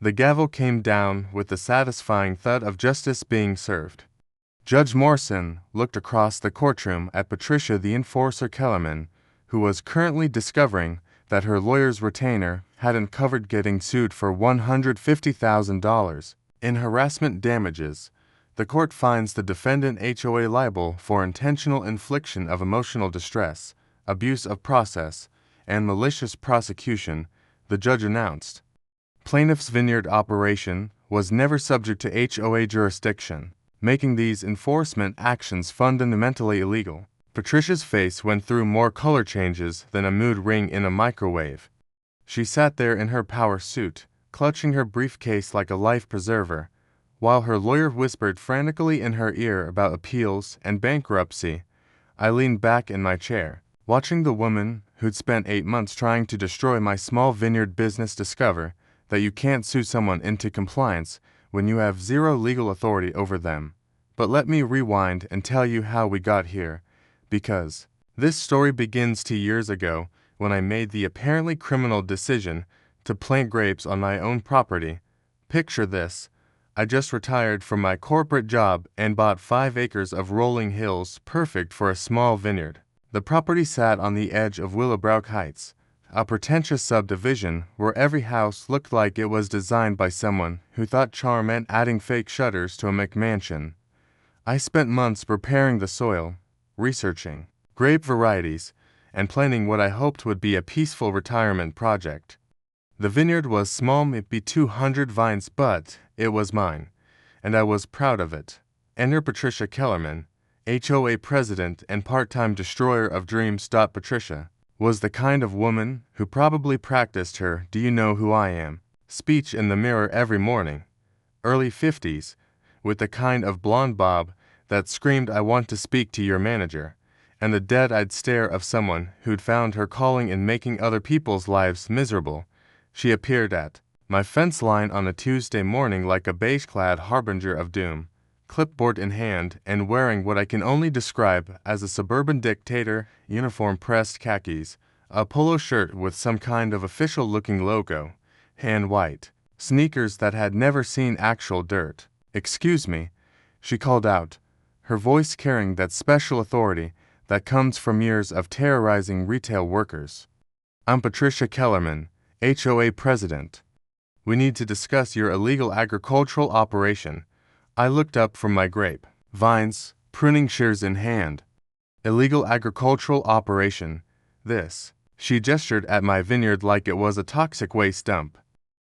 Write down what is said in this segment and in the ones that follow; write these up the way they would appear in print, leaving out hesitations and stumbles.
The gavel came down with the satisfying thud of justice being served. Judge Morrison looked across the courtroom at Patricia the Enforcer Kellerman, who was currently discovering that her lawyer's retainer hadn't covered getting sued for $150,000 in harassment damages. The court finds the defendant HOA liable for intentional infliction of emotional distress, abuse of process, and malicious prosecution, the judge announced. Plaintiff's Vineyard operation was never subject to HOA jurisdiction, making these enforcement actions fundamentally illegal. Patricia's face went through more color changes than a mood ring in a microwave. She sat there in her power suit, clutching her briefcase like a life preserver, while her lawyer whispered frantically in her ear about appeals and bankruptcy. I leaned back in my chair, watching the woman who'd spent 8 months trying to destroy my small vineyard business discover that you can't sue someone into compliance when you have zero legal authority over them. But let me rewind and tell you how we got here, because this story begins 2 years ago when I made the apparently criminal decision to plant grapes on my own property. Picture this: I just retired from my corporate job and bought 5 acres of rolling hills perfect for a small vineyard. The property sat on the edge of Willowbrook Heights, a pretentious subdivision where every house looked like it was designed by someone who thought charm meant adding fake shutters to a McMansion. I spent months preparing the soil, researching grape varieties, and planning what I hoped would be a peaceful retirement project. The vineyard was small, maybe 200 vines, but it was mine, and I was proud of it. Enter Patricia Kellerman, HOA president and part-time destroyer of dreams. Patricia was the kind of woman who probably practiced her "do you know who I am" speech in the mirror every morning. Early 50s, with the kind of blonde bob that screamed "I want to speak to your manager," and the dead-eyed stare of someone who'd found her calling in making other people's lives miserable. She appeared at my fence line on a Tuesday morning like a beige-clad harbinger of doom, clipboard in hand and wearing what I can only describe as a suburban dictator uniform, pressed khakis, a polo shirt with some kind of official-looking logo, and white sneakers that had never seen actual dirt. "Excuse me," she called out, her voice carrying that special authority that comes from years of terrorizing retail workers. "I'm Patricia Kellerman, HOA president. We need to discuss your illegal agricultural operation." I looked up from my grape vines, pruning shears in hand. "Illegal agricultural operation. This." She gestured at my vineyard like it was a toxic waste dump.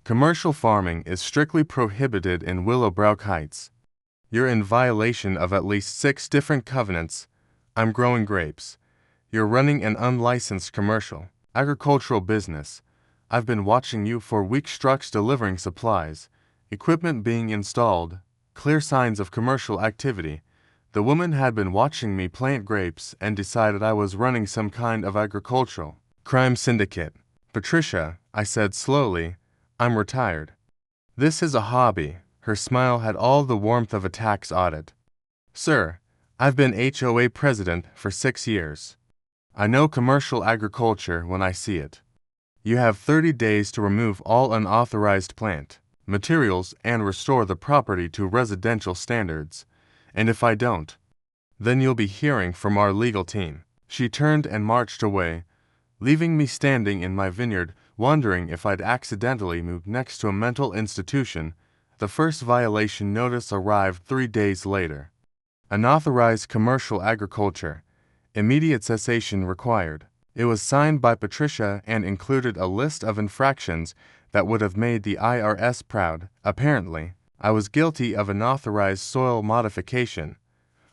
"Commercial farming is strictly prohibited in Willowbrook Heights. You're in violation of at least 6 different covenants. I'm growing grapes. You're running an unlicensed commercial agricultural business. I've been watching you for weeks, trucks delivering supplies, equipment being installed, clear signs of commercial activity. The woman had been watching me plant grapes and decided I was running some kind of agricultural crime syndicate." "Patricia," I said slowly, "I'm retired. This is a hobby." Her smile had all the warmth of a tax audit. "Sir, I've been HOA president for 6 years. I know commercial agriculture when I see it. You have 30 days to remove all unauthorized plant materials and restore the property to residential standards. And if I don't, then you'll be hearing from our legal team." She turned and marched away, leaving me standing in my vineyard, wondering if I'd accidentally moved next to a mental institution. The first violation notice arrived 3 days later. Unauthorized commercial agriculture. Immediate cessation required. It was signed by Patricia and included a list of infractions that would have made the IRS proud. Apparently, I was guilty of unauthorized soil modification,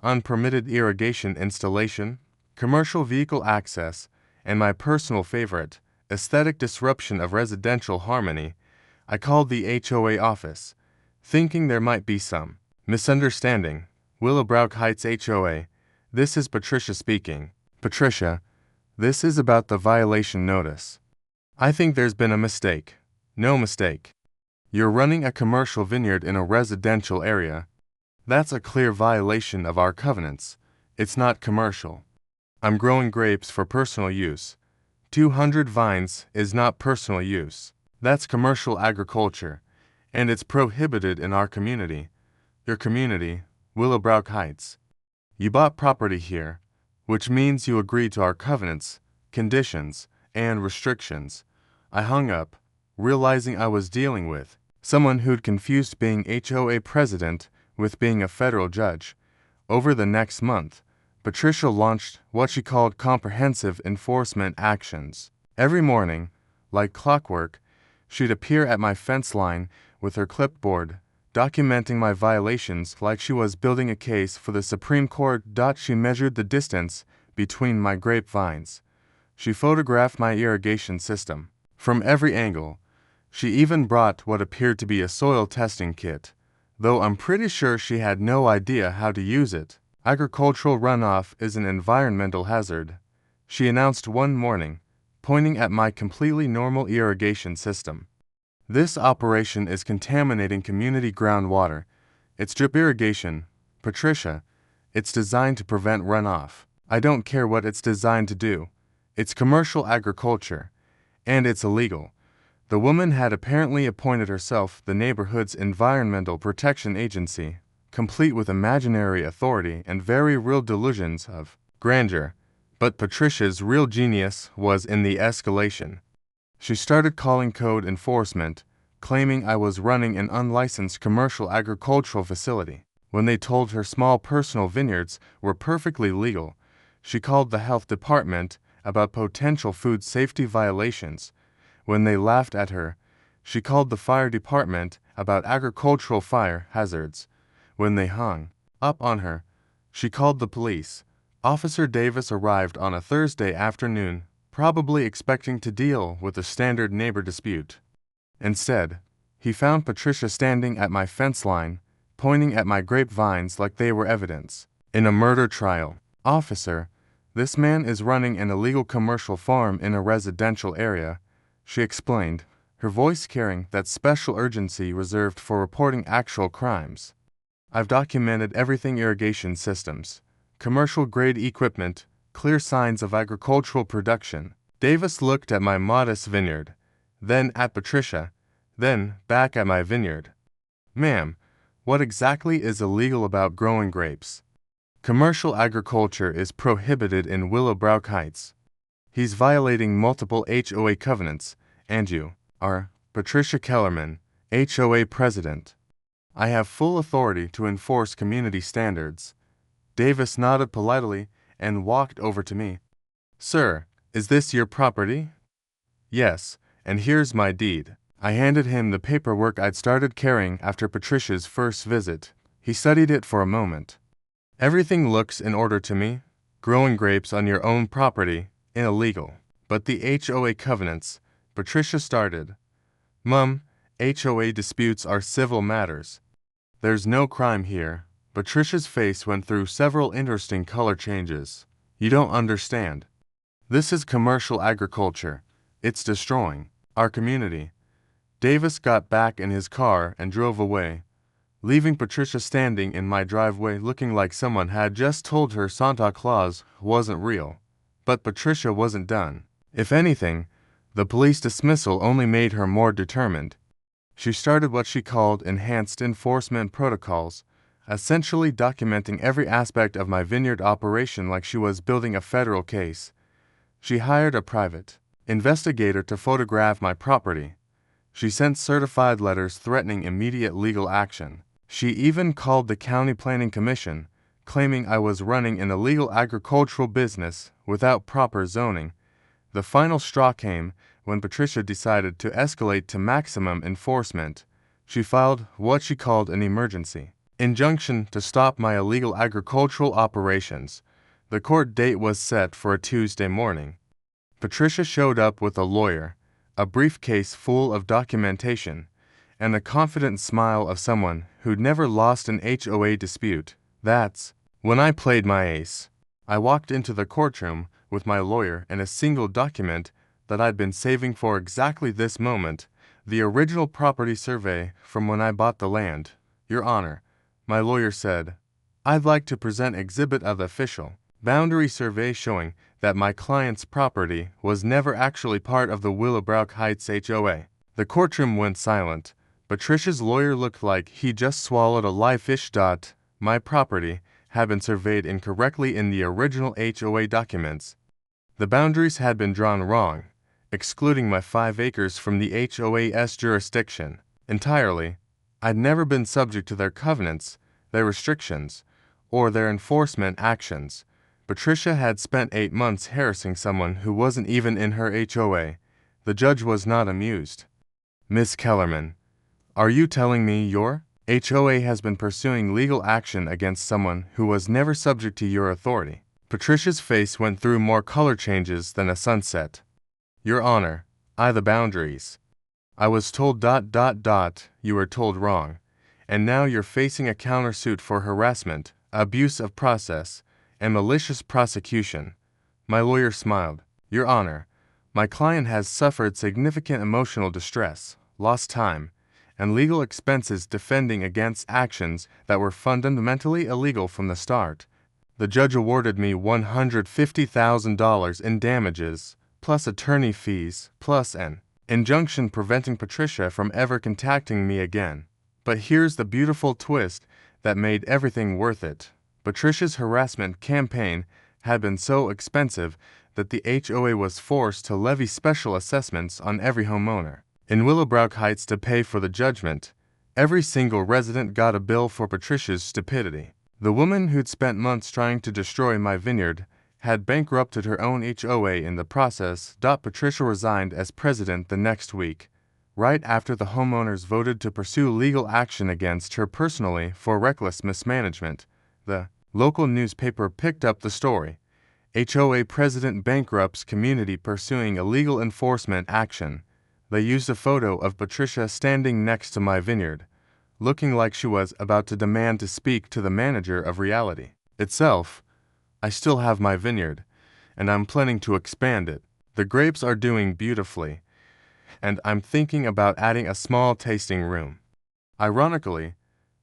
unpermitted irrigation installation, commercial vehicle access, and my personal favorite, aesthetic disruption of residential harmony. I called the HOA office, thinking there might be some misunderstanding. "Willowbrook Heights HOA, this is Patricia speaking." "Patricia, this is about the violation notice. I think there's been a mistake." "No mistake. You're running a commercial vineyard in a residential area. That's a clear violation of our covenants. It's not commercial. I'm growing grapes for personal use. 200 vines is not personal use. That's commercial agriculture, and it's prohibited in our community. Your community, Willowbrook Heights. You bought property here, which means you agree to our covenants, conditions, and restrictions. I hung up, realizing I was dealing with someone who'd confused being HOA president with being a federal judge. Over the next month, Patricia launched what she called comprehensive enforcement actions. Every morning, like clockwork, she'd appear at my fence line with her clipboard, documenting my violations like she was building a case for the Supreme Court. She measured the distance between my grapevines. She photographed my irrigation system from every angle. She even brought what appeared to be a soil testing kit, though I'm pretty sure she had no idea how to use it. Agricultural runoff is an environmental hazard, she announced one morning, pointing at my completely normal irrigation system. This operation is contaminating community groundwater. It's drip irrigation, Patricia. It's designed to prevent runoff. I don't care what it's designed to do. It's commercial agriculture, and it's illegal. The woman had apparently appointed herself the neighborhood's environmental protection agency, complete with imaginary authority and very real delusions of grandeur. But Patricia's real genius was in the escalation. She started calling code enforcement, claiming I was running an unlicensed commercial agricultural facility. When they told her small personal vineyards were perfectly legal, she called the health department about potential food safety violations. When they laughed at her, she called the fire department about agricultural fire hazards. When they hung up on her, she called the police. Officer Davis arrived on a Thursday afternoon, probably expecting to deal with a standard neighbor dispute. Instead, he found Patricia standing at my fence line, pointing at my grapevines like they were evidence. In a murder trial, officer, this man is running an illegal commercial farm in a residential area, she explained, her voice carrying that special urgency reserved for reporting actual crimes. I've documented everything: irrigation systems, commercial-grade equipment, clear signs of agricultural production. Davis looked at my modest vineyard, then at Patricia, then back at my vineyard. Ma'am, what exactly is illegal about growing grapes? Commercial agriculture is prohibited in Willowbrook Heights. He's violating multiple HOA covenants, and you are Patricia Kellerman, HOA president. I have full authority to enforce community standards. Davis nodded politely and walked over to me. Sir, is this your property? Yes, and here's my deed. I handed him the paperwork I'd started carrying after Patricia's first visit. He studied it for a moment. Everything looks in order to me. Growing grapes on your own property, illegal. But the HOA covenants, Patricia started. Mum, HOA disputes are civil matters. There's no crime here. Patricia's face went through several interesting color changes. You don't understand. This is commercial agriculture. It's destroying our community. Davis got back in his car and drove away, leaving Patricia standing in my driveway looking like someone had just told her Santa Claus wasn't real. But Patricia wasn't done. If anything, the police dismissal only made her more determined. She started what she called enhanced enforcement protocols, essentially documenting every aspect of my vineyard operation like she was building a federal case. She hired a private investigator to photograph my property. She sent certified letters threatening immediate legal action. She even called the County Planning Commission, claiming I was running an illegal agricultural business without proper zoning. The final straw came when Patricia decided to escalate to maximum enforcement. She filed what she called an emergency injunction to stop my illegal agricultural operations. The court date was set for a Tuesday morning. Patricia showed up with a lawyer, a briefcase full of documentation, and the confident smile of someone who'd never lost an HOA dispute. That's when I played my ace. I walked into the courtroom with my lawyer and a single document that I'd been saving for exactly this moment, the original property survey from when I bought the land. Your Honor, my lawyer said, I'd like to present exhibit of the official boundary survey showing that my client's property was never actually part of the Willowbrook Heights HOA. The courtroom went silent. Patricia's lawyer looked like he just swallowed a live fish. My property had been surveyed incorrectly in the original HOA documents. The boundaries had been drawn wrong, excluding my 5 acres from the HOA's jurisdiction entirely. I'd never been subject to their covenants, their restrictions, or their enforcement actions. Patricia had spent 8 months harassing someone who wasn't even in her HOA. The judge was not amused. Miss Kellerman, are you telling me your HOA has been pursuing legal action against someone who was never subject to your authority? Patricia's face went through more color changes than a sunset. Your Honor, the boundaries. I was told ... You were told wrong, and now you're facing a countersuit for harassment, abuse of process, and malicious prosecution. My lawyer smiled. Your Honor, my client has suffered significant emotional distress, lost time, and legal expenses defending against actions that were fundamentally illegal from the start. The judge awarded me $150,000 in damages, plus attorney fees, plus an injunction preventing Patricia from ever contacting me again. But here's the beautiful twist that made everything worth it. Patricia's harassment campaign had been so expensive that the HOA was forced to levy special assessments on every homeowner in Willowbrook Heights to pay for the judgment. Every single resident got a bill for Patricia's stupidity. The woman who'd spent months trying to destroy my vineyard had bankrupted her own HOA in the process. Patricia resigned as president the next week, right after the homeowners voted to pursue legal action against her personally for reckless mismanagement. The local newspaper picked up the story. HOA president bankrupts community pursuing illegal enforcement action. They used a photo of Patricia standing next to my vineyard, looking like she was about to demand to speak to the manager of reality itself. I still have my vineyard, and I'm planning to expand it. The grapes are doing beautifully, and I'm thinking about adding a small tasting room. Ironically,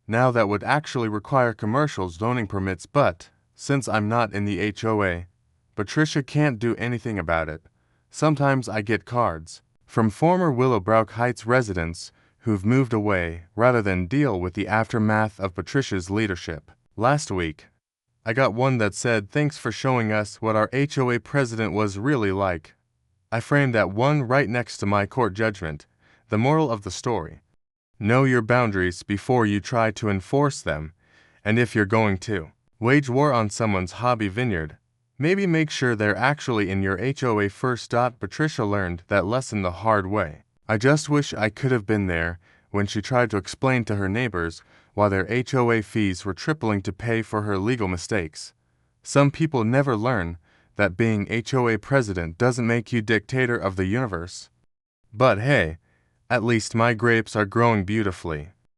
now that would actually require commercial zoning permits, but since I'm not in the HOA, Patricia can't do anything about it. Sometimes I get cards from former Willowbrook Heights residents who've moved away rather than deal with the aftermath of Patricia's leadership. Last week, I got one that said, "Thanks for showing us what our HOA president was really like." I framed that one right next to my court judgment. The moral of the story: know your boundaries before you try to enforce them, and if you're going to wage war on someone's hobby vineyard, maybe make sure they're actually in your HOA first. Patricia learned that lesson the hard way. I just wish I could have been there when she tried to explain to her neighbors why their HOA fees were tripling to pay for her legal mistakes. Some people never learn that being HOA president doesn't make you dictator of the universe. But hey, at least my grapes are growing beautifully.